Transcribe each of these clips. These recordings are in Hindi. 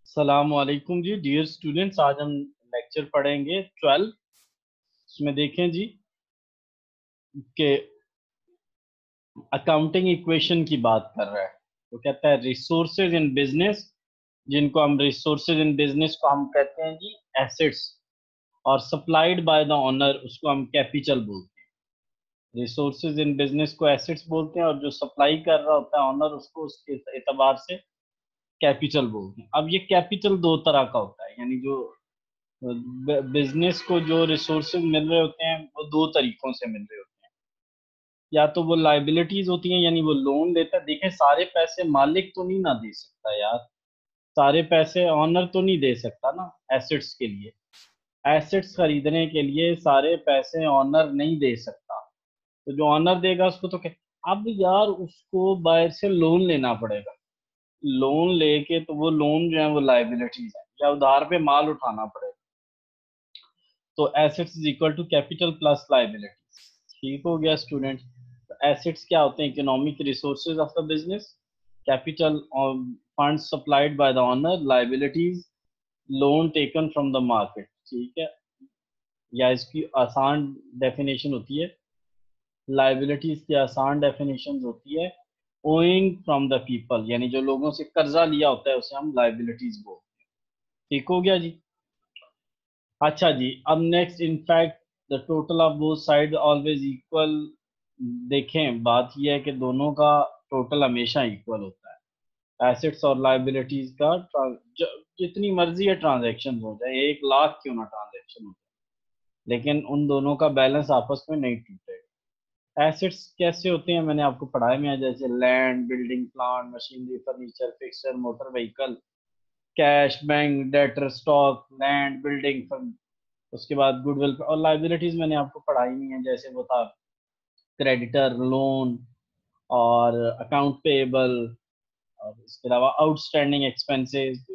अस्सलामुअलैकुम जी डियर स्टूडेंट्स। आज हम लेक्चर पढ़ेंगे 12। इसमें देखें जी कि अकाउंटिंग इक्वेशन की बात कर रहा है। तो कहता है रिसोर्सेज इन बिजनेस, जिनको हम रिसोर्सेज इन बिजनेस को हम कहते हैं जी एसेट्स, और सप्लाइड बाय द ओनर उसको हम कैपिटल बोलते हैं। रिसोर्सेज इन बिजनेस को एसेट्स बोलते हैं और जो सप्लाई कर रहा होता है ओनर उसको उसके एतबार से कैपिटल बोलते हैं। अब ये कैपिटल दो तरह का होता है, यानी जो बिजनेस को जो रिसोर्सेज मिल रहे होते हैं वो दो तरीकों से मिल रहे होते हैं। या तो वो लाइबिलिटीज होती हैं, यानी वो लोन देता है। देखें, सारे पैसे मालिक तो नहीं ना दे सकता यार, सारे पैसे ऑनर तो नहीं दे सकता ना एसेट्स के लिए। एसेट्स खरीदने के लिए सारे पैसे ऑनर नहीं दे सकता, तो जो ऑनर देगा उसको तो क्या। अब यार उसको बाहर से लोन लेना पड़ेगा। लोन लेके तो वो लोन जो है वो लाइबिलिटीज है, या उधार पे माल उठाना पड़ेगा। तो assets is equal to capital plus liabilities. ठीक हो गया स्टूडेंट। तो एसेट्स क्या होते हैं? Economic resources of the business. Capital funds supplied by the owner. Liabilities loan taken from the market. ठीक है, या इसकी आसान डेफिनेशन होती है, लाइबिलिटीज की आसान डेफिनेशन होती है ओइंग फ्रॉम द पीपल, यानी जो लोगों से कर्जा लिया होता है उसे हम लाइबिलिटीज बोलते हैं। ठीक हो गया जी। अच्छा जी, अब next, in fact the total of both side always equal. देखें, बात यह है कि दोनों का टोटल हमेशा इक्वल होता है। एसेट्स और लाइबिलिटीज का जितनी मर्जी है ट्रांजैक्शन हो जाए, 1 लाख क्यों ना ट्रांजैक्शन हो जाए, लेकिन उन दोनों का बैलेंस आपस में नहीं टूटेगा। एसेट्स कैसे होते हैं मैंने आपको पढ़ाया में है, जैसे land, building, plant, machinery, furniture, fixture, motor vehicle, cash, bank, debtor, stock, land, building. उसके बाद गुडविल। और लाइबिलिटीज मैंने आपको पढ़ाई नहीं है, जैसे वो था क्रेडिटर, लोन, और अकाउंट पेएबल, और इसके अलावा आउटस्टैंडिंग एक्सपेंसेस।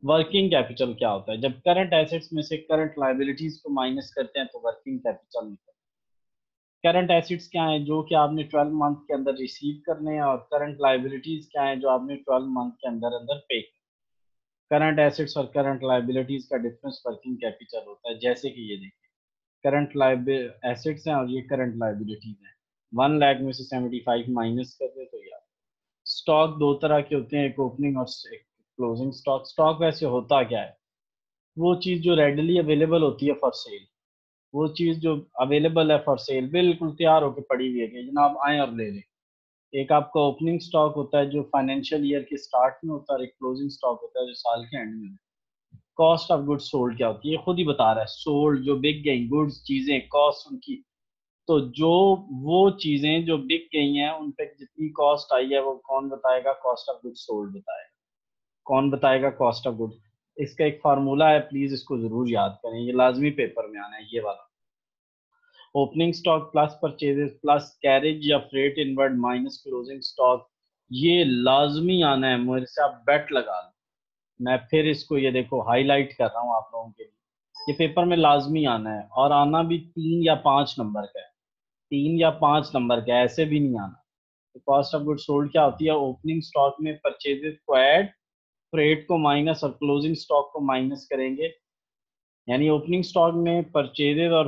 वर्किंग कैपिटल क्या होता है? जब करंट एसेट्स में से करंट लाइबिलिटीज को माइनस करते हैं तो वर्किंग कैपिटल निकलता है। करंट एसेट्स क्या है? जो कि आपने 12 मंथ के अंदर रिसीव करने हैं, और करंट लाइबिलिटीज क्या है? जो आपने 12 मंथ के अंदर अंदर पे। करंट एसेट्स और करंट लाइबिलिटीज का डिफरेंस वर्किंग कैपिटल होता है। जैसे कि ये देखिए, करंट लाइब एसेट्स हैं और ये करंट लाइबिलिटीज हैं। 1 लाख में से 75 माइनस कर दे तो यार। स्टॉक दो तरह के होते हैं, एक ओपनिंग और एक क्लोजिंग स्टॉक। स्टॉक वैसे होता क्या है? वो चीज जो रेडली अवेलेबल होती है फॉर सेल, वो चीज जो अवेलेबल है फॉर सेल, बिल्कुल तैयार होकर पड़ी हुई है कि जनाब आए और ले लें। एक आपका ओपनिंग स्टॉक होता है जो फाइनेंशियल ईयर के स्टार्ट में होता है, और एक क्लोजिंग स्टॉक होता है जो साल के एंड में होता है। कॉस्ट ऑफ गुड्स सोल्ड क्या होती है? खुद ही बता रहा है, सोल्ड जो बिक गई गुड्स, चीजें, कॉस्ट उनकी। तो जो वो चीजें जो बिक गई हैं उन पे जितनी कॉस्ट आई है वो कौन बताएगा? कॉस्ट ऑफ गुड्स सोल्ड बताएगा। कौन बताएगा? Cost of goods. इसका एक फार्मूला है, प्लीज इसको जरूर याद करें, ये लाजमी पेपर में आना है ये वाला। Opening stock plus purchases plus carriage या freight inward minus closing stock, ये लाजमी आना है, मेरे से आप बेट लगा लो। मैं फिर इसको ये देखो हाईलाइट कर रहा हूँ आप लोगों के लिए, ये पेपर में लाजमी आना है, और आना भी 3 या 5 नंबर का है। 3 या 5 नंबर का है, ऐसे भी नहीं आना। तो कॉस्ट ऑफ गुड सोल्ड क्या होती है? ओपनिंग स्टॉक में परचेजेस को ऐड, फ्रेट को माइनस, और क्लोजिंग स्टॉक को माइनस करेंगे। यानी ओपनिंग स्टॉक में परचेजेस और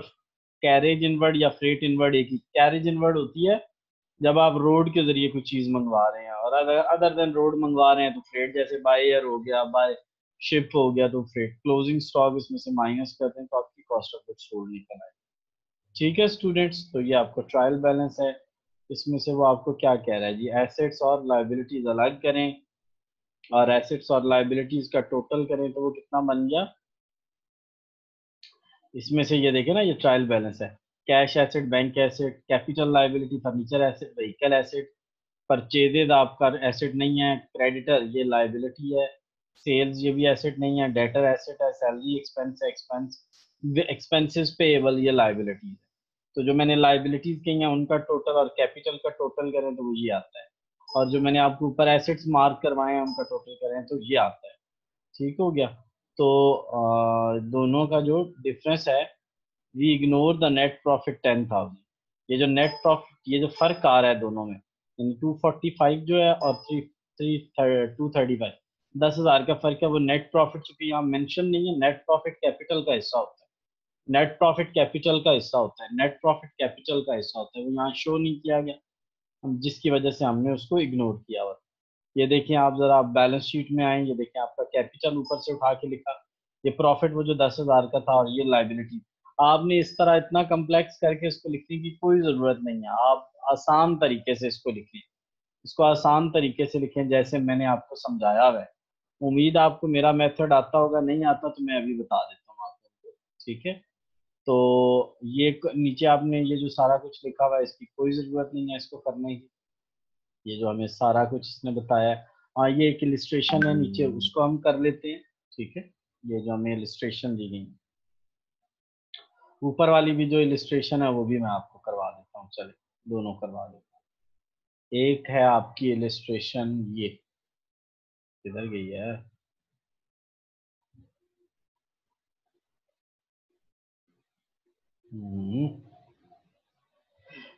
कैरेज इनवर्ड या फ्रेट इनवर्ड एक ही। कैरेज इनवर्ड होती है जब आप रोड के जरिए कोई चीज मंगवा रहे हैं, और अगर अदर देन रोड मंगवा रहे हैं तो फ्रेट, जैसे बाय एयर हो गया, बाय शिप हो गया, तो फ्रेट। क्लोजिंग स्टॉक इसमें से माइनस करते हैं तो आपकी कॉस्ट ऑफ गुड्स सोल्ड निकल आए। ठीक है स्टूडेंट्स, तो ये आपको ट्रायल बैलेंस है। इसमें से वो आपको क्या कह रहा है जी? एसेट्स और लाइबिलिटीज अलग करें, और एसेट्स और लाइबिलिटीज का टोटल करें तो वो कितना बन गया? इसमें से ये देखें ना, ये ट्रायल बैलेंस है। Cash asset, bank asset, capital liability, furniture asset, vehicle asset, purchases आपका एसेट नहीं है, क्रेडिटर ये लाइबिलिटी है, सेल्स ये भी एसेट नहीं है, डेटर एसेट है, सैलरी एक्सपेंस है, एक्सपेंसेस पेएबल ये लाइबिलिटी है। तो जो मैंने लाइबिलिटीज कही हैं उनका टोटल और कैपिटल का टोटल करें तो वो ये आता है, और जो मैंने आपको ऊपर एसेट्स मार्क करवाए हैं उनका टोटल करें तो ये आता है। ठीक हो गया। तो दोनों का जो डिफरेंस है, we ignore the net profit 10,000। ये जो नेट प्रॉफिट, ये जो फर्क आ रहा है दोनों में, इन 245 जो है और थ्री थ्री 235, 10,000 का फर्क है, वो नेट प्रॉफिट, चूंकि यहाँ मेंशन नहीं है, नेट प्रॉफिट कैपिटल का हिस्सा होता है, नेट प्रॉफिट कैपिटल का हिस्सा होता है, नेट प्रॉफिट कैपिटल का हिस्सा होता है, वो यहाँ शो नहीं किया गया, हम जिसकी वजह से हमने उसको इग्नोर किया हुआ। ये देखिए आप जरा, आप बैलेंस शीट में आए, ये देखिए आपका कैपिटल ऊपर से उठा के लिखा, ये प्रॉफिट वो जो 10,000 का था, और ये लाइबिलिटी। आपने इस तरह इतना कम्प्लेक्स करके इसको लिखने की कोई जरूरत नहीं है, आप आसान तरीके से इसको लिखें, इसको आसान तरीके से लिखें जैसे मैंने आपको समझाया हुआ है। उम्मीद आपको मेरा मेथड आता होगा, नहीं आता तो मैं अभी बता देता हूँ आपको, ठीक है। तो ये नीचे आपने ये जो सारा कुछ लिखा हुआ है, इसकी कोई जरूरत नहीं है इसको करने की, ये जो हमें सारा कुछ इसने बताया है। हाँ, ये एक इलिस्ट्रेशन है नीचे, उसको हम कर लेते हैं, ठीक है। ये जो हमें इलिस्ट्रेशन दी गई, ऊपर वाली भी जो इलिस्ट्रेशन है वो भी मैं आपको करवा देता हूँ, चले दोनों करवा देता हूँ। एक है आपकी इलिस्ट्रेशन, ये किधर गई है, हम्म,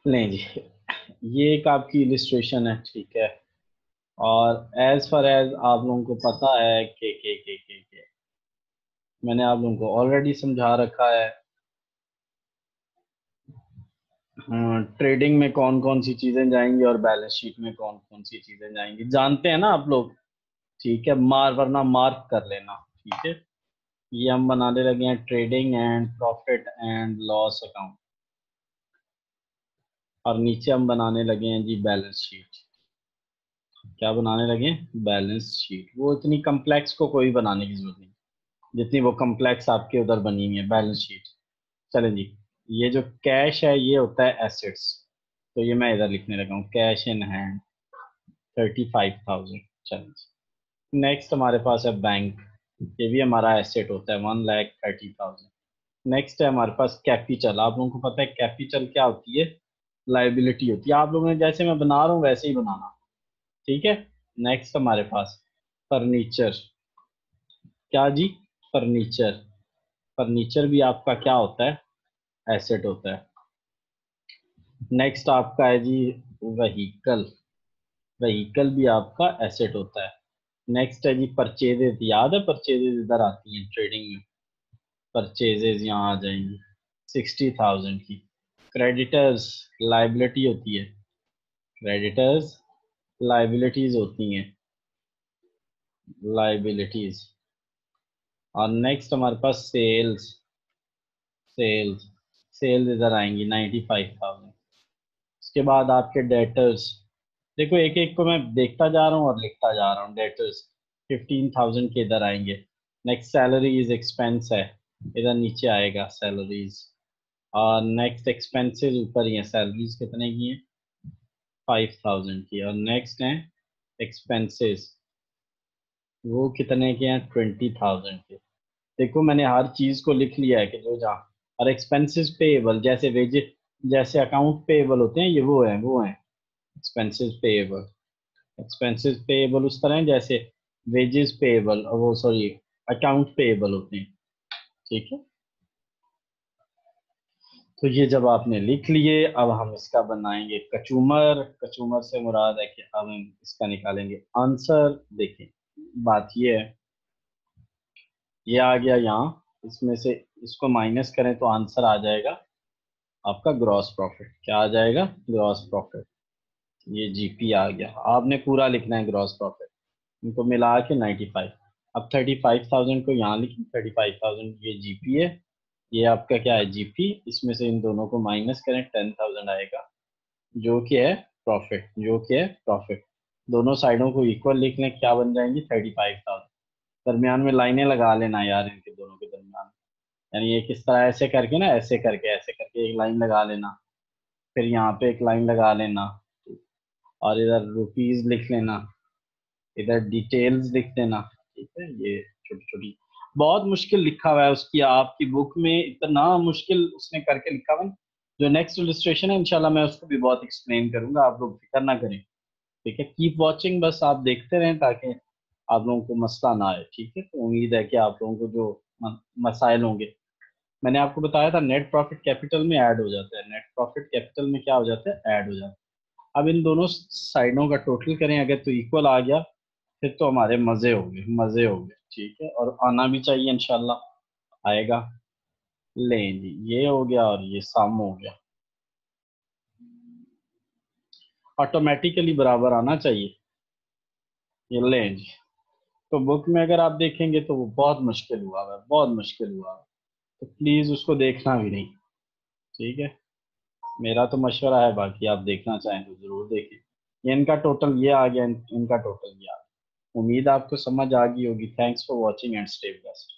नहीं जी, ये एक आपकी इलिस्ट्रेशन है, ठीक है। और एज फार एज आप लोगों को पता है के मैंने आप लोगों को ऑलरेडी समझा रखा है, ट्रेडिंग में कौन कौन सी चीजें जाएंगी और बैलेंस शीट में कौन कौन सी चीजें जाएंगी, जानते हैं ना आप लोग, ठीक है। वरना मार्क कर लेना, ठीक है। ये हम बनाने लगे हैं trading and profit and loss account, और नीचे हम बनाने लगे हैं जी बैलेंस शीट। क्या बनाने लगे हैं? Balance sheet. वो इतनी कम्प्लेक्स को कोई बनाने की जरूरत नहीं जितनी वो कम्प्लेक्स आपके उधर बनी हुई है बैलेंस शीट। चलें जी, ये जो कैश है ये होता है एसेट्स, तो ये मैं इधर लिखने लगा हूँ, कैश इन हैंड 35,000। चलिए, नेक्स्ट हमारे पास है बैंक, ये भी हमारा एसेट होता है 1,30,000। नेक्स्ट है हमारे पास कैपिटल, आप लोगों को पता है कैपिटल क्या होती है, लाइबिलिटी होती है, आप लोगों ने जैसे मैं बना रहा हूँ वैसे ही बनाना, ठीक है। नेक्स्ट हमारे पास फर्नीचर, क्या जी, फर्नीचर, फर्नीचर भी आपका क्या होता है, एसेट होता है। नेक्स्ट आपका है जी वहीकल, वहीकल भी आपका एसेट होता है। नेक्स्ट है जी परचेजेज, याद है परचेजेज इधर आती हैं ट्रेडिंग में, परचेजेज यहाँ आ जाएंगी 60,000 की। क्रेडिटर्स लाइबिलिटी होती है, क्रेडिटर्स लाइबिलिटीज होती हैं, लाइबिलिटीज। और नेक्स्ट हमारे पास सेल्स, सेल्स, सेल्स इधर आएंगी 95,000। उसके बाद आपके डेटर्स, देखो एक एक को मैं देखता जा रहा हूँ और लिखता जा रहा हूँ, डेटर्स 15,000 के इधर आएंगे। नेक्स्ट सैलरीज एक्सपेंस है, इधर नीचे आएगा सैलरीज। और नेक्स्ट एक्सपेंसेस ऊपर ही है, सैलरीज कितने की है 5,000 की। और नेक्स्ट है एक्सपेंसेस, वो कितने के हैं 20,000 के। देखो मैंने हर चीज को लिख लिया है कि जो जहाँ, और एक्सपेंसेस पेएबल जैसे वेज, जैसे अकाउंट पेएबल होते हैं, ये वो है एक्सपेंसेस पेएबल। एक्सपेंसेस पेएबल उस तरह हैं जैसे वेजेस पेएबल, वो सॉरी अकाउंट पेएबल होते हैं, ठीक है। तो ये जब आपने लिख लिए, अब हम इसका बनाएंगे कचूमर, कचूमर से मुराद है कि अब हम इसका निकालेंगे आंसर। देखें बात ये है, ये आ गया यहाँ, इसमें से इसको माइनस करें तो आंसर आ जाएगा आपका ग्रॉस प्रॉफिट। क्या आ जाएगा? Gross profit. ये जीपी आ गया, आपने पूरा लिखना है ग्रॉस प्रॉफिट, इनको मिला के 95। अब 35,000 को यहाँ लिखें, 35,000 ये जीपी है, ये आपका क्या है जीपी, इसमें से इन दोनों को माइनस करें 10,000 आएगा, जो कि है प्रॉफिट, जो कि है प्रॉफिट। दोनों साइडों को इक्वल लिख लें, क्या बन जाएंगी 35,000। दरमियान में लाइनें लगा लेना यार, इनके दोनों के दरमियान, यानी ये किस तरह, ऐसे करके ना, ऐसे करके एक लाइन लगा लेना, फिर यहाँ पे एक लाइन लगा लेना, और इधर रुपीज लिख लेना, इधर डिटेल्स लिख देना, ठीक है। ये छोटी छोटी, बहुत मुश्किल लिखा हुआ है उसकी, आपकी बुक में इतना मुश्किल उसने करके लिखा हुआ है। जो नेक्स्ट इलस्ट्रेशन है इंशाल्लाह मैं उसको भी बहुत एक्सप्लेन करूंगा, आप लोग फिक्र ना करें, ठीक है। कीप वॉचिंग, बस आप देखते रहें ताकि आप लोगों को मसला ना आए, ठीक है। तो उम्मीद है कि आप लोगों को जो मसाइल होंगे, मैंने आपको बताया था नेट प्रॉफिट कैपिटल में ऐड हो जाता है, नेट प्रॉफिट कैपिटल में क्या हो जाता है, ऐड हो जाता है। अब इन दोनों साइडों का टोटल करें अगर तो इक्वल आ गया, फिर तो हमारे मजे हो गए, मजे हो गए। ठीक है, और आना भी चाहिए इंशाल्लाह, आएगा। लें जी, ये हो गया और ये सम हो गया, ऑटोमेटिकली बराबर आना चाहिए। ये लें जी। तो बुक में अगर आप देखेंगे तो वो बहुत मुश्किल हुआ है, बहुत मुश्किल हुआ है। तो प्लीज उसको देखना भी नहीं। ठीक है, मेरा तो मशवरा है, बाकी आप देखना चाहें तो जरूर देखें। ये इनका टोटल ये आ गया, इनका टोटल ये आ गया। उम्मीद आपको समझ आ गई होगी। Thanks for watching and stay blessed.